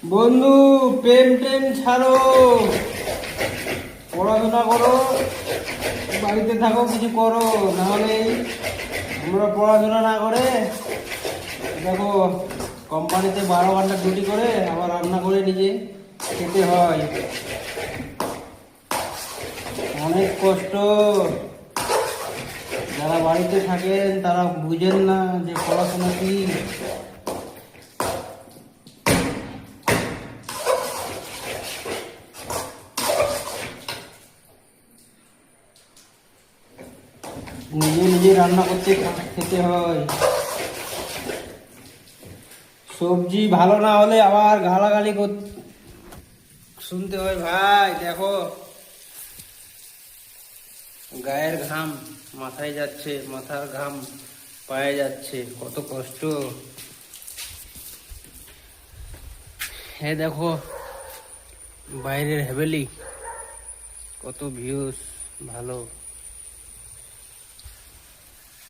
বন্ধু, প্রেম টেম ছাড়ো, পড়াশোনা করো, বাড়িতে থাকো, কিছু করো। নাহলে আমরা পড়াশোনা না করে দেখো কোম্পানিতে 12 ঘন্টা ডিউটি করে আবার রান্না করে নিজে খেতে হয়। অনেক কষ্ট। যারা বাড়িতে থাকেন তারা বুঝেন না যে পড়াশোনা কি। নিজে নিজে রান্না করতে খেতে হয়। সবজি ভালো না হলে আবার গালাগালি শুনতে হয়। ভাই দেখো, গায়ের ঘাম মাথায় যাচ্ছে, মাথার ঘাম পায়ে যাচ্ছে, কত কষ্ট। হে দেখো বাইরের হেভেলি, কত ভিউস ভালো।